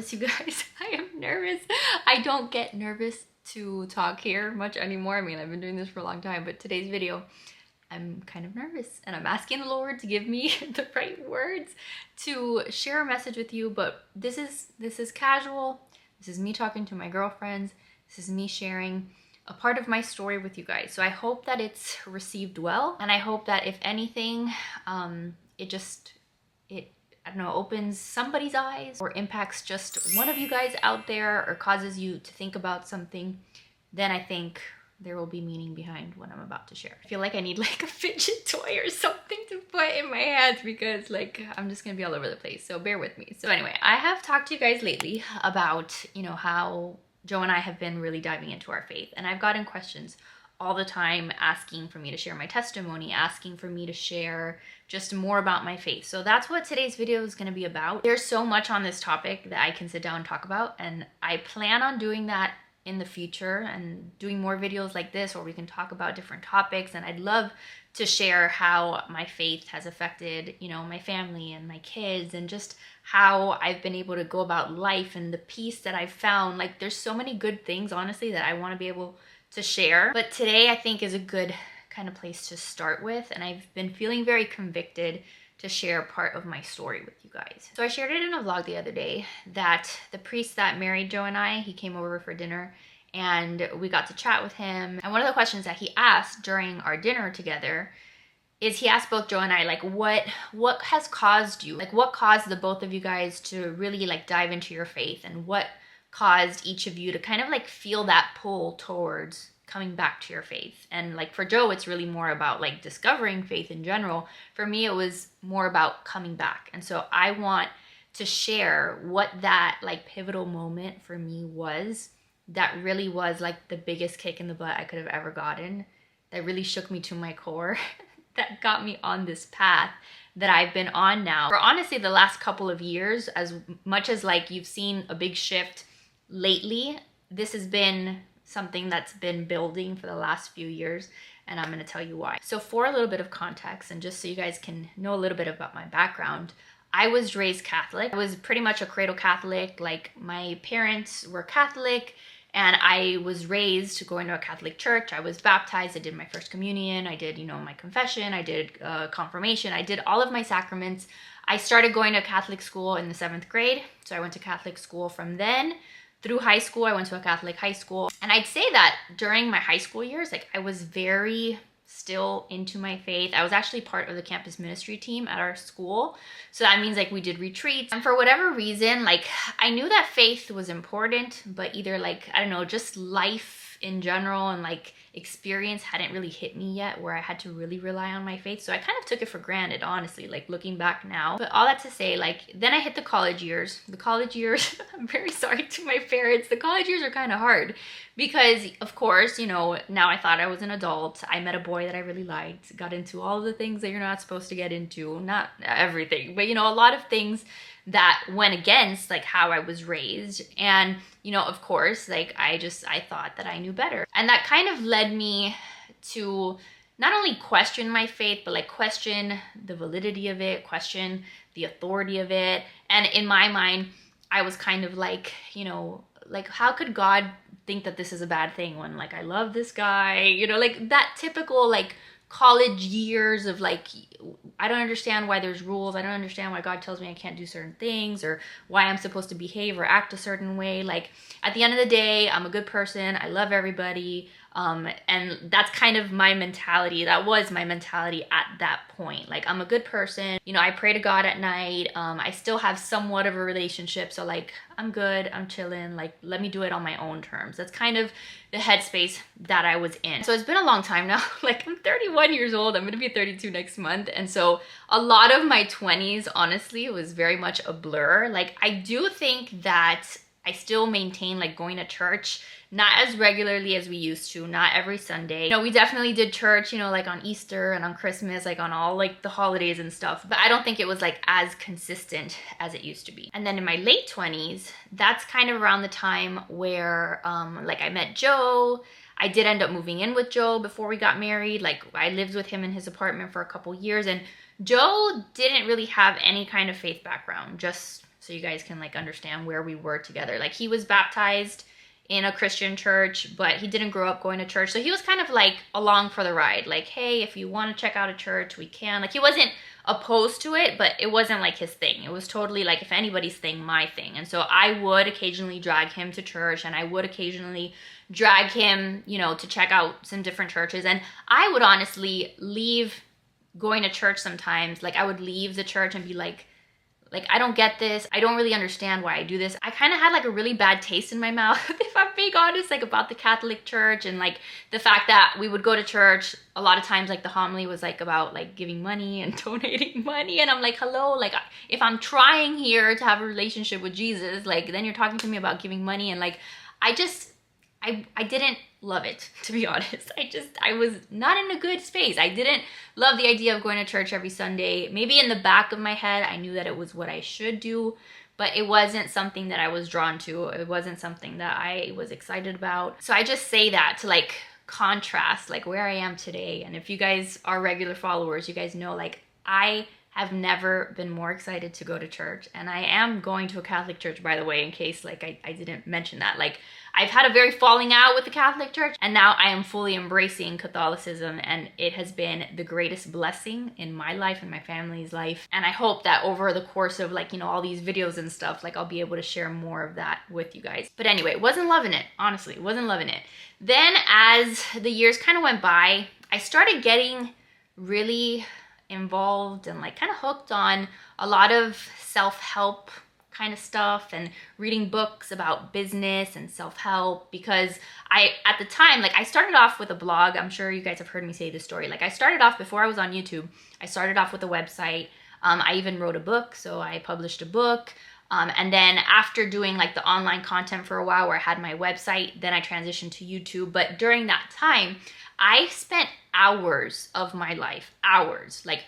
nervous, you guys. I am nervous. I don't get nervous to talk here much anymore. I mean, I've been doing this for a long time, but today's video, I'm kind of nervous and I'm asking the Lord to give me the right words to share a message with you. But this is casual. This is me talking to my girlfriends. This is me sharing a part of my story with you guys. So I hope that it's received well. And I hope that if anything, I don't know, opens somebody's eyes or impacts just one of you guys out there or causes you to think about something, then I think there will be meaning behind what I'm about to share. I feel like I need like a fidget toy or something to put in my hands because like I'm just gonna be all over the place, so bear with me. So anyway, I have talked to you guys lately about, you know, how Joe and I have been really diving into our faith, and I've gotten questions all the time asking for me to share my testimony, asking for me to share just more about my faith. So that's what today's video is going to be about. There's so much on this topic that I can sit down and talk about, and I plan on doing that in the future and doing more videos like this where we can talk about different topics. And I'd love to share how my faith has affected, you know, my family and my kids, and just how I've been able to go about life and the peace that I've found. Like, there's so many good things, honestly, that I want to be able to share. But today I think is a good kind of place to start with, and I've been feeling very convicted to share part of my story with you guys. So I shared it in a vlog the other day that the priest that married Joe and I, he came over for dinner and we got to chat with him. And one of the questions that he asked during our dinner together is, he asked both Joe and I, like, what has caused you, like what caused the both of you guys to really like dive into your faith, and what caused each of you to kind of like feel that pull towards coming back to your faith. And like for Joe, it's really more about like discovering faith in general. For me, it was more about coming back. And so I want to share what that like pivotal moment for me was, that really was like the biggest kick in the butt I could have ever gotten, that really shook me to my core, that got me on this path that I've been on now for honestly the last couple of years. As much as like you've seen a big shift lately, this has been something that's been building for the last few years, and I'm going to tell you why. So for a little bit of context, and just so you guys can know a little bit about my background, I was raised Catholic. I was pretty much a cradle Catholic. Like, my parents were Catholic, and I was raised going to a Catholic church. I was baptized. I did my first communion. I did, you know, my confession. I did confirmation. I did all of my sacraments. I started going to Catholic school in the 7th grade. So I went to Catholic school from then. Through high school, I went to a Catholic high school. And I'd say that during my high school years, like, I was very still into my faith. I was actually part of the campus ministry team at our school. So that means like we did retreats. And for whatever reason, like, I knew that faith was important, but either like, I don't know, just life in general and like experience hadn't really hit me yet where I had to really rely on my faith. So I kind of took it for granted, honestly, like looking back now. But all that to say, like, then I hit the college years. The college years, I'm very sorry to my parents, the college years are kind of hard because, of course, you know, now I thought I was an adult. I met a boy that I really liked, got into all of the things that you're not supposed to get into. Not everything, but, you know, a lot of things that went against like how I was raised. And, you know, of course, like I thought that I knew better. And that kind of led me to not only question my faith, but like question the validity of it, question the authority of it. And in my mind, I was kind of like, you know, like, how could God think that this is a bad thing when like I love this guy, you know, like that typical like college years of like, I don't understand why there's rules. I don't understand why God tells me I can't do certain things, or why I'm supposed to behave or act a certain way. Like, at the end of the day, I'm a good person. I love everybody. And that's kind of my mentality. That was my mentality at that point. Like, I'm a good person. You know, I pray to God at night. I still have somewhat of a relationship. So like, I'm good. I'm chilling. Like, let me do it on my own terms. That's kind of the headspace that I was in. So it's been a long time now. Like, I'm 31 years old. I'm going to be 32 next month. And so a lot of my 20s, honestly, was very much a blur. Like, I do think that I still maintain like going to church, not as regularly as we used to, not every Sunday. You know, we definitely did church, you know, like on Easter and on Christmas, like on all like the holidays and stuff. But I don't think it was like as consistent as it used to be. And then in my late 20s, that's kind of around the time where like I met Joe. I did end up moving in with Joe before we got married. Like, I lived with him in his apartment for a couple years, and Joe didn't really have any kind of faith background, just so you guys can like understand where we were together. Like he was baptized in a Christian church, but he didn't grow up going to church. So he was kind of like along for the ride. Like, hey, if you want to check out a church, we can. Like he wasn't opposed to it, but it wasn't like his thing. It was totally like, if anybody's thing, my thing. And so I would occasionally drag him to church, and I would occasionally drag him, you know, to check out some different churches. And I would honestly leave going to church sometimes. Like I would leave the church and be like, I don't get this. I don't really understand why I do this. I kind of had like a really bad taste in my mouth, if I'm being honest, like about the Catholic Church, and like the fact that we would go to church a lot of times, like the homily was like about like giving money and donating money. And I'm like, hello, like if I'm trying here to have a relationship with Jesus, like then you're talking to me about giving money. And like, I didn't love it, to be honest. I was not in a good space. I didn't love the idea of going to church every Sunday. Maybe in the back of my head, I knew that it was what I should do, but it wasn't something that I was drawn to. It wasn't something that I was excited about. So I just say that to like contrast like where I am today. And if you guys are regular followers, you guys know like I have never been more excited to go to church. And I am going to a Catholic church, by the way, in case like I didn't mention that. Like I've had a very falling out with the Catholic Church, and now I am fully embracing Catholicism, and it has been the greatest blessing in my life and my family's life. And I hope that over the course of like, you know, all these videos and stuff, like I'll be able to share more of that with you guys. But anyway, wasn't loving it, honestly, wasn't loving it. Then as the years kind of went by, I started getting really involved and like kind of hooked on a lot of self-help kind of stuff and reading books about business and self-help, because at the time, like I started off with a blog. I'm sure you guys have heard me say this story. Like I started off before I was on YouTube. I started off with a website. I even wrote a book. So I published a book. And then after doing like the online content for a while where I had my website, then I transitioned to YouTube. But during that time, I spent hours of my life, like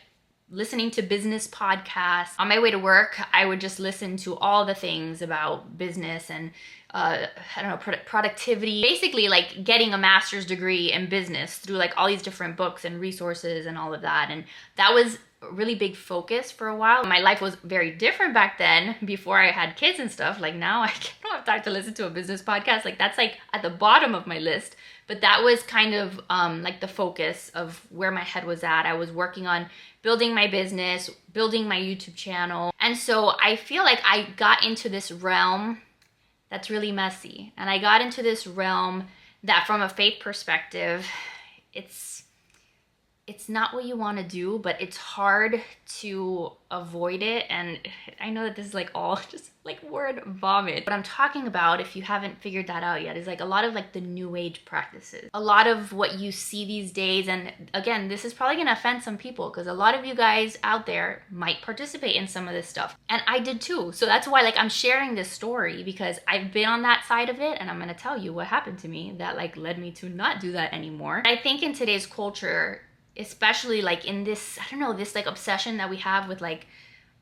listening to business podcasts. On my way to work, I would just listen to all the things about business and I don't know, productivity. Basically like getting a master's degree in business through like all these different books and resources and all of that. And that was a really big focus for a while. My life was very different back then before I had kids and stuff. Like now I don't have time to listen to a business podcast. Like that's like at the bottom of my list. But that was kind of like the focus of where my head was at. I was working on building my business, building my YouTube channel. And so I feel like I got into this realm that's really messy. And I got into this realm that from a faith perspective, it's not what you want to do, but it's hard to avoid it. And I know that this is like all just like word vomit. What I'm talking about, if you haven't figured that out yet, is like a lot of like the new age practices. A lot of what you see these days, and again, this is probably gonna offend some people because a lot of you guys out there might participate in some of this stuff. And I did too. So that's why like I'm sharing this story, because I've been on that side of it, and I'm gonna tell you what happened to me that like led me to not do that anymore. I think in today's culture, especially like in this, I don't know, this like obsession that we have with like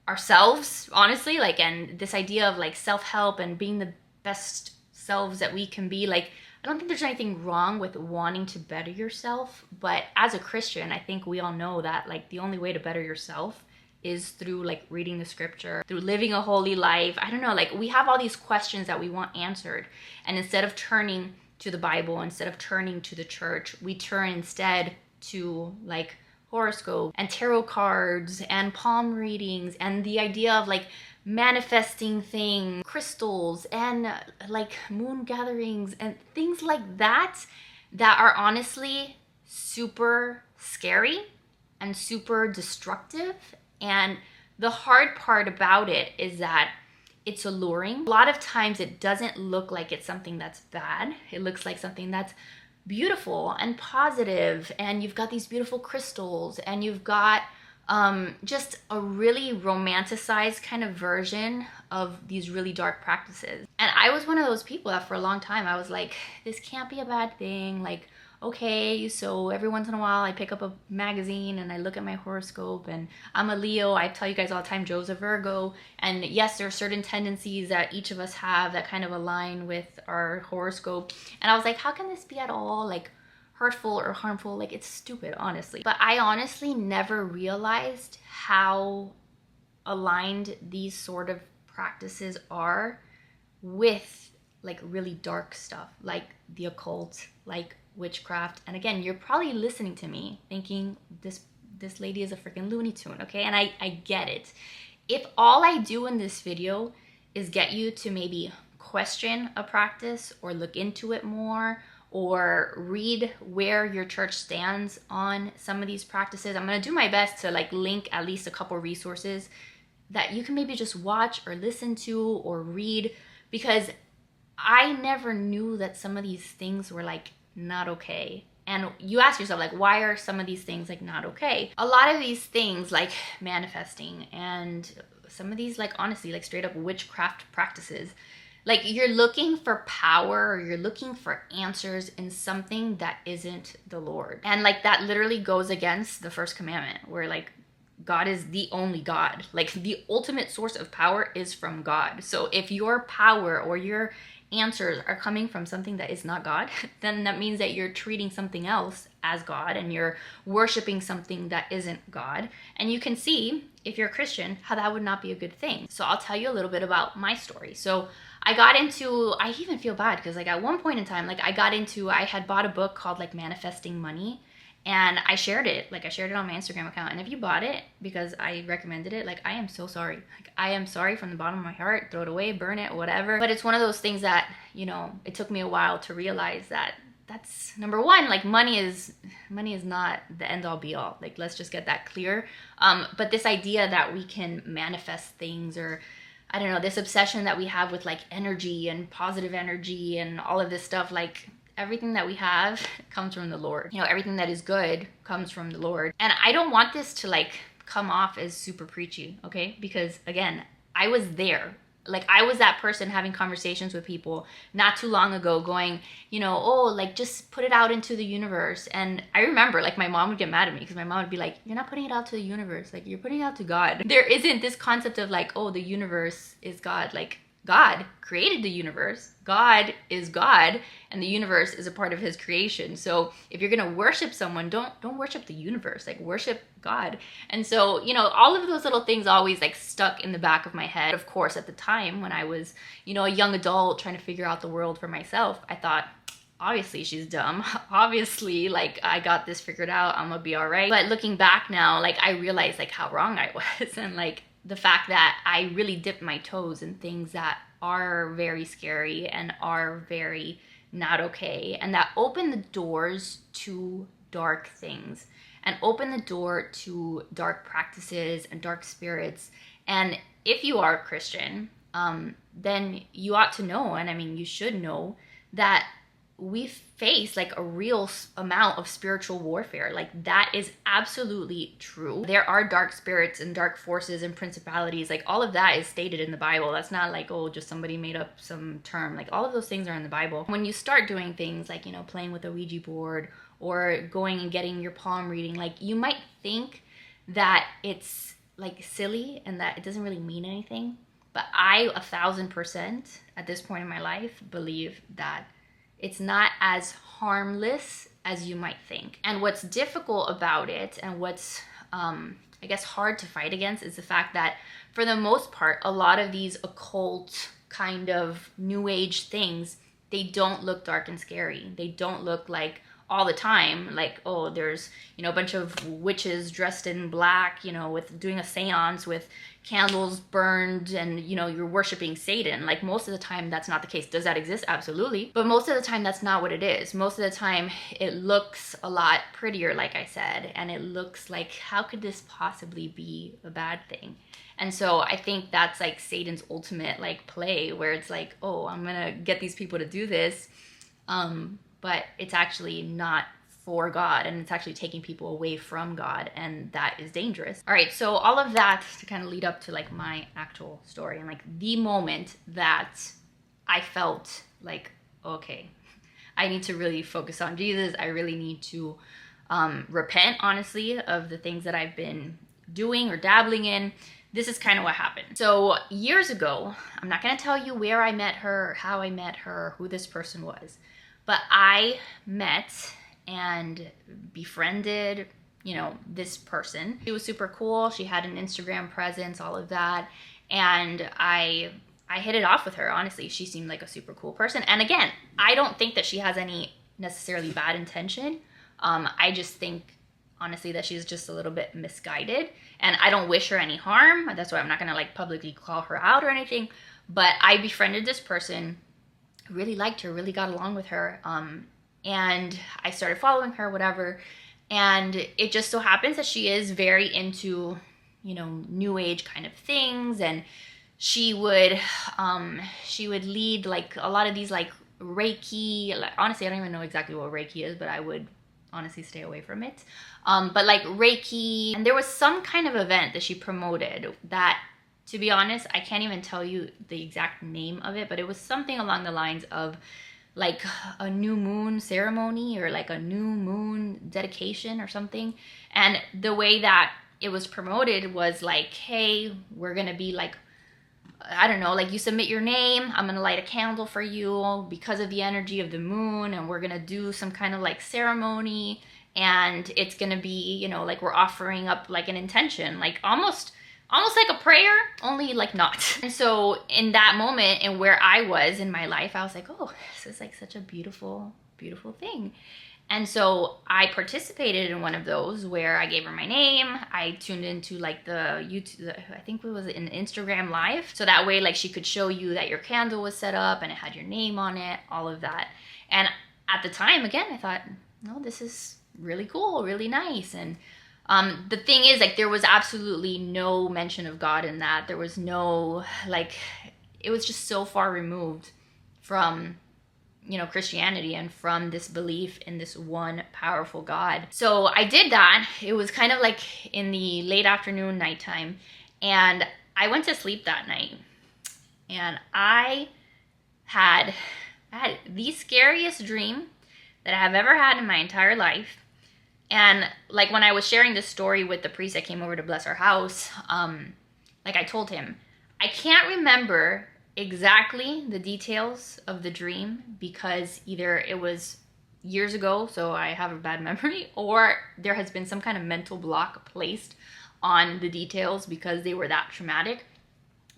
ourselves, honestly, like, and this idea of like self-help and being the best selves that we can be. Like, I don't think there's anything wrong with wanting to better yourself, but as a Christian, I think we all know that like the only way to better yourself is through like reading the scripture, through living a holy life. I don't know, like we have all these questions that we want answered, and instead of turning to the Bible, instead of turning to the church, we turn instead to like horoscope and tarot cards and palm readings and the idea of like manifesting things, crystals and like moon gatherings and things like that are honestly super scary and super destructive. And the hard part about it is that it's alluring. A lot of times it doesn't look like it's something that's bad. It looks like something that's beautiful and positive, and you've got these beautiful crystals, and you've got just a really romanticized kind of version of these really dark practices. And I was one of those people that for a long time I was like, this can't be a bad thing. Like, okay, so every once in a while I pick up a magazine and I look at my horoscope, and I'm a Leo. I tell you guys all the time, Joe's a Virgo. And yes, there are certain tendencies that each of us have that kind of align with our horoscope. And I was like, how can this be at all like hurtful or harmful? Like, it's stupid, honestly. But I honestly never realized how aligned these sort of practices are with like really dark stuff, like the occult, like witchcraft. And again, you're probably listening to me thinking this lady is a freaking Looney Tune, okay? And I get it. If all I do in this video is get you to maybe question a practice or look into it more or read where your church stands on some of these practices, I'm gonna do my best to like link at least a couple resources that you can maybe just watch or listen to or read, because I never knew that some of these things were like not okay. And you ask yourself, like, why are some of these things like not okay? A lot of these things like manifesting and some of these, like, honestly, like straight up witchcraft practices, like you're looking for power or you're looking for answers in something that isn't the Lord. And like that literally goes against the first commandment, where like God is the only God. Like the ultimate source of power is from God. So if your power or your answers are coming from something that is not God, then that means that you're treating something else as God and you're worshiping something that isn't God. And you can see, if you're a Christian, how that would not be a good thing. So I'll tell you a little bit about my story. So I even feel bad because like at one point in time, like I had bought a book called like Manifesting Money. And I shared it on my Instagram account. And if you bought it because I recommended it, like, I am so sorry. Like, I am sorry from the bottom of my heart. Throw it away, burn it, whatever. But it's one of those things that, you know, it took me a while to realize that that's number one, like money is not the end all be all. Like, let's just get that clear. But this idea that we can manifest things, or I don't know, this obsession that we have with like energy and positive energy and all of this stuff, like, everything that we have comes from the Lord. You know, everything that is good comes from the Lord. And I don't want this to like come off as super preachy, okay? Because again, I was there. Like I was that person having conversations with people not too long ago going, you know, oh, like just put it out into the universe. And I remember like my mom would get mad at me because my mom would be like, you're not putting it out to the universe. Like you're putting it out to God. There isn't this concept of like, oh, the universe is God. Like God created the universe. God is God, and the universe is a part of his creation. So if you're gonna worship someone, don't worship the universe, like worship God. And so, you know, all of those little things always like stuck in the back of my head. Of course, at the time when I was, you know, a young adult trying to figure out the world for myself, I thought, obviously she's dumb. Obviously, like I got this figured out, I'm gonna be all right. But looking back now, like I realized like how wrong I was, and like the fact that I really dipped my toes in things that are very scary and are very not okay, and that open the doors to dark things and open the door to dark practices and dark spirits. And if you are a Christian, then you ought to know, and I mean you should know, that we face like a real amount of spiritual warfare. Like that is absolutely true. There are dark spirits and dark forces and principalities. Like all of that is stated in the Bible. That's not like, oh, just somebody made up some term. Like all of those things are in the Bible. When you start doing things like, you know, playing with a Ouija board or going and getting your palm reading, like you might think that it's like silly and that it doesn't really mean anything. But I 1000% at this point in my life believe that it's not as harmless as you might think. And what's difficult about it, and what's, I guess, hard to fight against, is the fact that for the most part, a lot of these occult kind of new age things, they don't look dark and scary. They don't look like all the time, like, oh, there's, you know, a bunch of witches dressed in black, you know, with doing a seance with candles burned, and, you know, you're worshiping Satan. Like most of the time that's not the case. Does that exist? Absolutely. But most of the time that's not what it is. Most of the time it looks a lot prettier, like I said, and it looks like, how could this possibly be a bad thing? And so I think that's like Satan's ultimate like play, where it's like, oh, I'm gonna get these people to do this, but it's actually not for God, and it's actually taking people away from God, and that is dangerous. All right, so all of that to kind of lead up to like my actual story, and like the moment that I felt like, okay, I need to really focus on Jesus. I really need to repent, honestly, of the things that I've been doing or dabbling in. This is kind of what happened. So years ago, I'm not gonna tell you where I met her, or how I met her, who this person was, but I met and befriended, you know, this person. She was super cool. She had an Instagram presence, all of that. And I hit it off with her. Honestly, she seemed like a super cool person. And again, I don't think that she has any necessarily bad intention. I just think, honestly, that she's just a little bit misguided. And I don't wish her any harm. That's why I'm not going to like publicly call her out or anything. But I befriended this person, really liked her, really got along with her. And I started following her, whatever. And it just so happens that she is very into, you know, new age kind of things. And she would lead like a lot of these like Reiki, like, honestly, I don't even know exactly what Reiki is, but I would honestly stay away from it. But like Reiki, and there was some kind of event that she promoted that, to be honest, I can't even tell you the exact name of it, but it was something along the lines of like a new moon ceremony or like a new moon dedication or something. And the way that it was promoted was like, hey, we're gonna be like, I don't know, like you submit your name, I'm gonna light a candle for you because of the energy of the moon, and we're gonna do some kind of like ceremony, and it's gonna be, you know, like we're offering up like an intention, like almost like a prayer, only like not. And so in that moment and where I was in my life, I was like, oh, this is like such a beautiful, beautiful thing. And so I participated in one of those where I gave her my name. I tuned into like the YouTube, I think it was an Instagram live. So that way like she could show you that your candle was set up and it had your name on it, all of that. And at the time, again, I thought, no, this is really cool, really nice. And the thing is, like, there was absolutely no mention of God in that. There was no, like, it was just so far removed from, you know, Christianity and from this belief in this one powerful God. So I did that. It was kind of like in the late afternoon, nighttime, and I went to sleep that night. And I had the scariest dream that I have ever had in my entire life. And like when I was sharing this story with the priest that came over to bless our house, like I told him, I can't remember exactly the details of the dream because either it was years ago, so I have a bad memory, or there has been some kind of mental block placed on the details because they were that traumatic.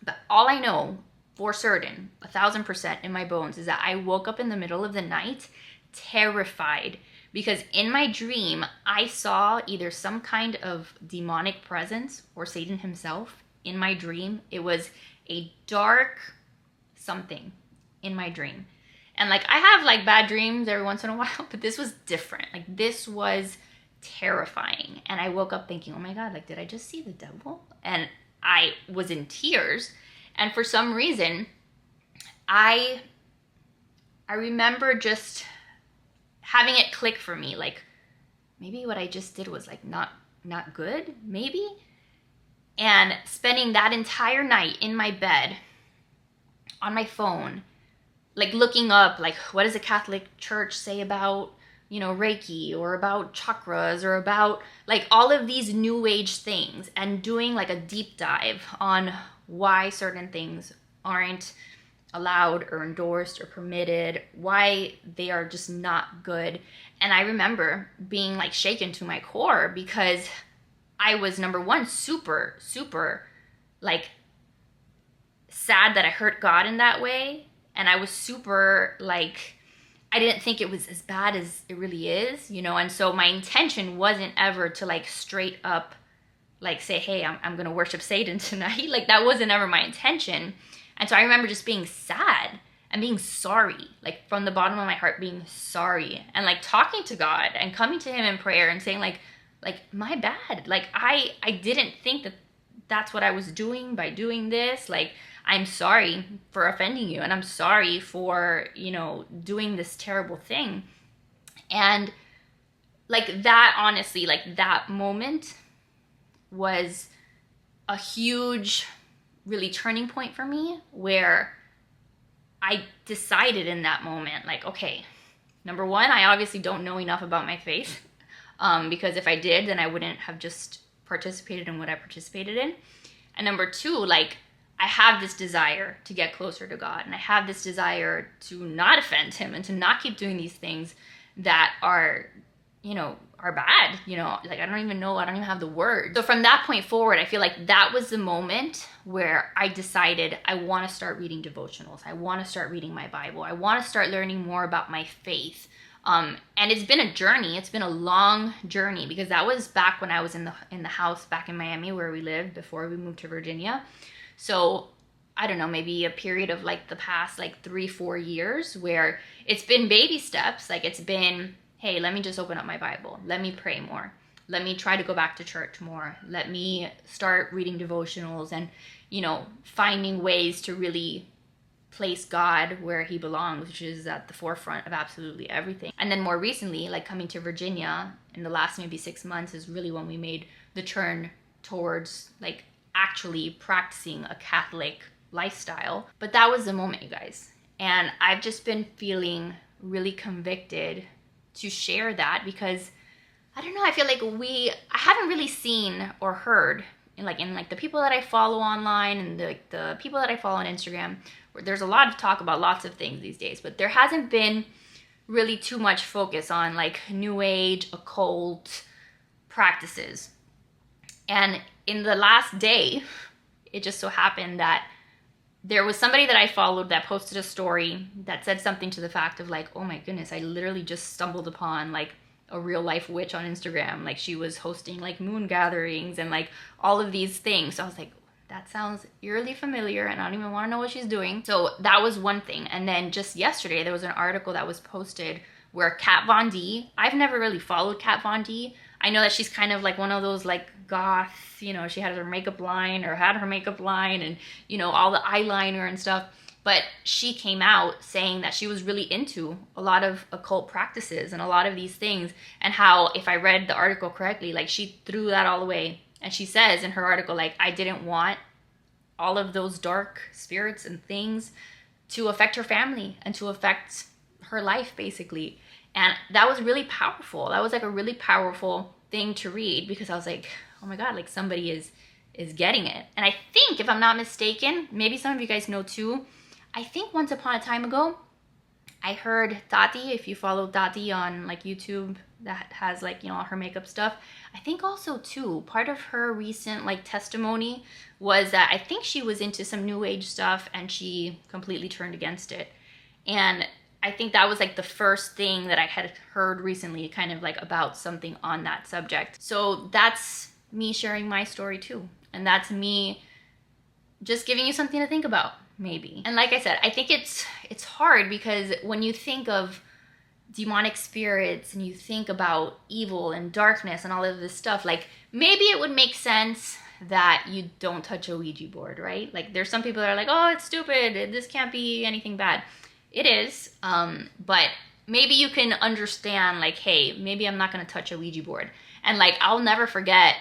But all I know for certain, 1000% in my bones, is that I woke up in the middle of the night terrified. Because in my dream, I saw either some kind of demonic presence or Satan himself in my dream. It was a dark something in my dream. And like, I have like bad dreams every once in a while, but this was different. Like, this was terrifying. And I woke up thinking, oh my God, like, did I just see the devil? And I was in tears. And for some reason, I remember just having it click for me, like maybe what I just did was like not good, maybe. And spending that entire night in my bed on my phone, like looking up, like, what does the Catholic Church say about, you know, Reiki, or about chakras, or about like all of these new age things, and doing like a deep dive on why certain things aren't allowed or endorsed or permitted, why they are just not good. And I remember being like shaken to my core because I was, number one, super like sad that I hurt God in that way. And I was super like, I didn't think it was as bad as it really is, you know? And so my intention wasn't ever to like straight up like say, hey, I'm gonna worship Satan tonight. Like, that wasn't ever my intention. And so I remember just being sad and being sorry, like from the bottom of my heart, being sorry, and like talking to God and coming to him in prayer and saying like my bad. Like, I didn't think that that's what I was doing by doing this. Like, I'm sorry for offending you, and I'm sorry for, you know, doing this terrible thing. And like that, honestly, like that moment was a huge, really turning point for me, where I decided in that moment, like, okay, number one, I obviously don't know enough about my faith, because if I did, then I wouldn't have just participated in what I participated in. And number two, like, I have this desire to get closer to God, and I have this desire to not offend him and to not keep doing these things that are, you know, are bad, you know, like I don't even have the word. So from that point forward, I feel like that was the moment where I decided I want to start reading devotionals. I want to start reading my Bible. I want to start learning more about my faith. And it's been a journey. It's been a long journey, because that was back when I was in the house back in Miami where we lived before we moved to Virginia. So I don't know, maybe a period of like the past like 3-4 years where it's been baby steps. Like it's been, hey, let me just open up my Bible. Let me pray more. Let me try to go back to church more. Let me start reading devotionals and, you know, finding ways to really place God where he belongs, which is at the forefront of absolutely everything. And then more recently, like coming to Virginia in the last maybe 6 months is really when we made the turn towards like actually practicing a Catholic lifestyle. But that was the moment, you guys. And I've just been feeling really convicted to share that, because I don't know, I feel like I haven't really seen or heard in the people that I follow online and the people that I follow on Instagram, where there's a lot of talk about lots of things these days, but there hasn't been really too much focus on like new age, occult practices. And in the last day, it just so happened that there was somebody that I followed that posted a story that said something to the fact of like, oh my goodness, I literally just stumbled upon like a real life witch on Instagram. Like she was hosting like moon gatherings and like all of these things. So I was like, that sounds eerily familiar and I don't even want to know what she's doing. So that was one thing. And then just yesterday, there was an article that was posted where Kat Von D, I've never really followed Kat Von D. I know that she's kind of like one of those like goth, you know, she had her makeup line and, you know, all the eyeliner and stuff. But she came out saying that she was really into a lot of occult practices and a lot of these things, and how, if I read the article correctly, like she threw that all away. And she says in her article, like, I didn't want all of those dark spirits and things to affect her family and to affect her life, basically. And that was really powerful. That was like a really powerful thing to read, because I was like, oh my God, like somebody is getting it. And I think, if I'm not mistaken, maybe some of you guys know too, I think once upon a time ago, I heard Tati, if you follow Tati on like YouTube, that has like, you know, all her makeup stuff. I think also too, part of her recent like testimony was that I think she was into some new age stuff and she completely turned against it. And I think that was like the first thing that I had heard recently, kind of like about something on that subject. So that's me sharing my story too. And that's me just giving you something to think about, maybe. And like I said, I think it's hard, because when you think of demonic spirits and you think about evil and darkness and all of this stuff, like maybe it would make sense that you don't touch a Ouija board, right? Like there's some people that are like, oh, it's stupid, this can't be anything bad. It is, but maybe you can understand like, hey, maybe I'm not gonna touch a Ouija board. And like, I'll never forget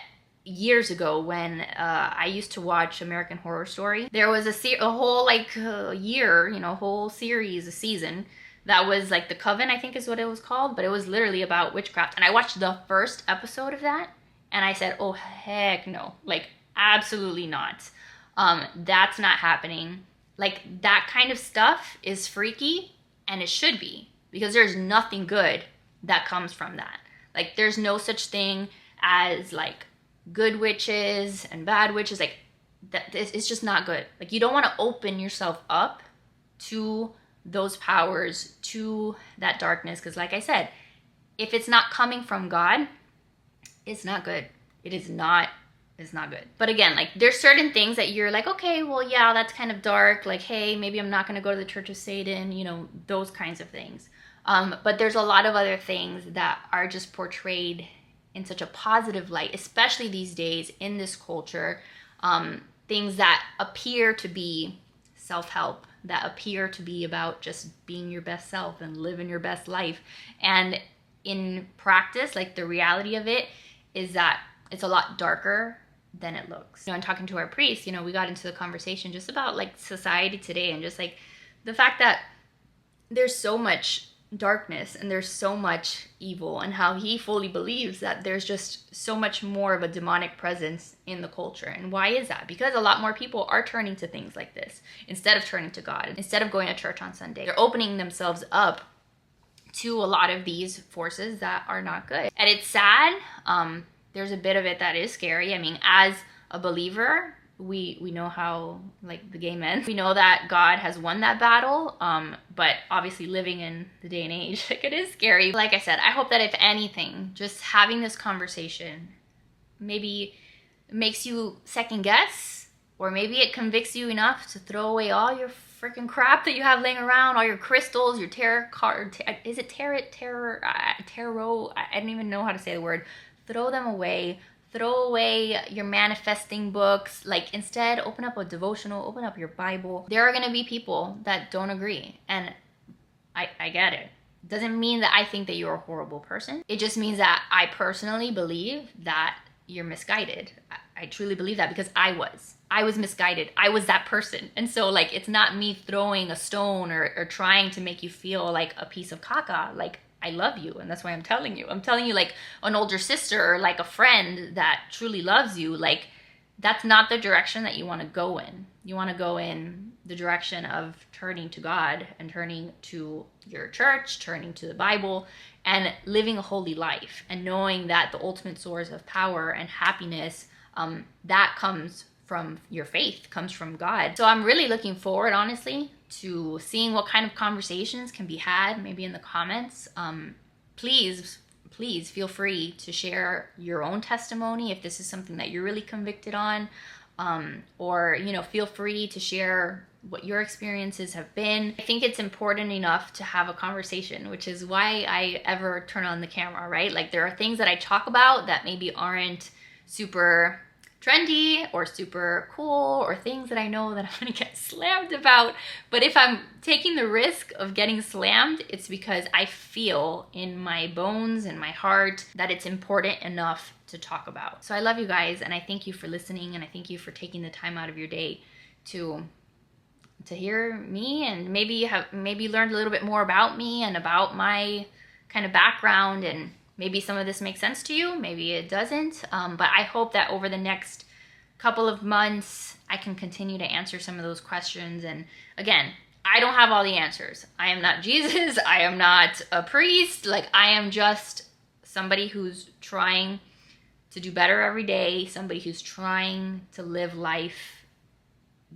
years ago when I used to watch American Horror Story. There was a whole like year, you know, whole series, a season that was like The Coven, I think is what it was called, but it was literally about witchcraft. And I watched the first episode of that and I said, oh heck no, like absolutely not. That's not happening. Like that kind of stuff is freaky, and it should be, because there's nothing good that comes from that. Like there's no such thing as like good witches and bad witches. Like that, it's just not good. Like you don't want to open yourself up to those powers, to that darkness, because like I said, if it's not coming from God, it's not good. It's not good. But again, like there's certain things that you're like, okay, well, yeah, that's kind of dark. Like, hey, maybe I'm not going to go to the Church of Satan, you know, those kinds of things. But there's a lot of other things that are just portrayed in such a positive light, especially these days in this culture. Things that appear to be self-help, that appear to be about just being your best self and living your best life. And in practice, like the reality of it is that it's a lot darker than it looks. You know, and talking to our priest, you know, we got into the conversation just about like society today, and just like the fact that there's so much darkness and there's so much evil, and how he fully believes that there's just so much more of a demonic presence in the culture. And why is that? Because a lot more people are turning to things like this instead of turning to God, instead of going to church on Sunday. They're opening themselves up to a lot of these forces that are not good. And it's sad. There's a bit of it that is scary. I mean, as a believer, we know how, like the gay men, we know that God has won that battle. But obviously living in the day and age, like, it is scary. Like I said, I hope that if anything, just having this conversation maybe makes you second guess, or maybe it convicts you enough to throw away all your freaking crap that you have laying around, all your crystals, your tarot card, is it tarot? I don't even know how to say the word. Throw them away. Throw away your manifesting books. Like, instead, open up a devotional, open up your Bible. There are going to be people that don't agree, and I get it. Doesn't mean that I think that you're a horrible person. It just means that I personally believe that you're misguided. I truly believe that, because I was misguided. I was that person. And so, like, it's not me throwing a stone or trying to make you feel like a piece of caca. Like, I love you, and that's why I'm telling you. I'm telling you like an older sister or like a friend that truly loves you. Like, that's not the direction that you want to go in. You want to go in the direction of turning to God and turning to your church, turning to the Bible, and living a holy life, and knowing that the ultimate source of power and happiness, that comes from your faith, comes from God. So I'm really looking forward, honestly, to seeing what kind of conversations can be had, maybe in the comments. Please feel free to share your own testimony if this is something that you're really convicted on, or, you know, feel free to share what your experiences have been. I think it's important enough to have a conversation, which is why I ever turn on the camera, right? Like, there are things that I talk about that maybe aren't super trendy or super cool, or things that I know that I'm gonna get slammed about. But if I'm taking the risk of getting slammed, it's because I feel in my bones and my heart that it's important enough to talk about. So I love you guys, and I thank you for listening, and I thank you for taking the time out of your day to hear me, and maybe learned a little bit more about me and about my kind of background, and maybe some of this makes sense to you, maybe it doesn't. But I hope that over the next couple of months, I can continue to answer some of those questions. And again, I don't have all the answers. I am not Jesus. I am not a priest. Like, I am just somebody who's trying to do better every day, somebody who's trying to live life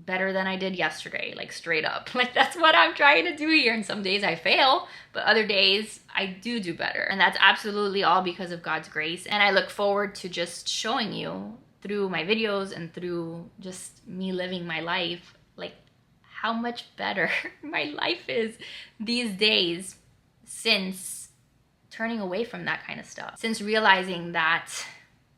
better than I did yesterday, like, straight up. Like, that's what I'm trying to do here. And some days I fail, but other days I do better. And that's absolutely all because of God's grace. And I look forward to just showing you through my videos and through just me living my life, like, how much better my life is these days since turning away from that kind of stuff, since realizing that,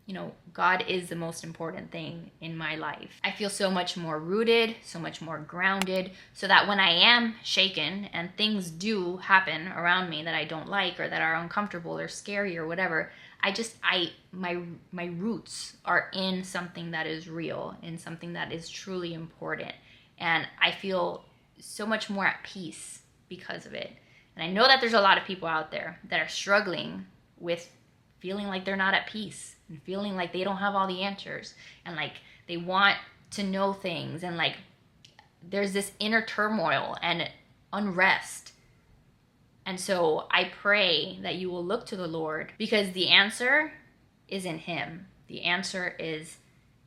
you know, God is the most important thing in my life. I feel so much more rooted, so much more grounded, so that when I am shaken and things do happen around me that I don't like, or that are uncomfortable or scary or whatever, my roots are in something that is real, in something that is truly important. And I feel so much more at peace because of it. And I know that there's a lot of people out there that are struggling with feeling like they're not at peace, and feeling like they don't have all the answers, and like they want to know things, and like there's this inner turmoil and unrest. And so I pray that you will look to the Lord, because the answer is in Him. The answer is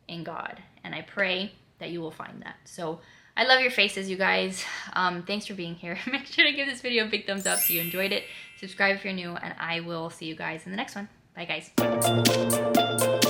in God. And I pray that you will find that. So I love your faces, you guys. Thanks for being here. Make sure to give this video a big thumbs up if you enjoyed it. Subscribe if you're new, and I will see you guys in the next one. Bye, guys.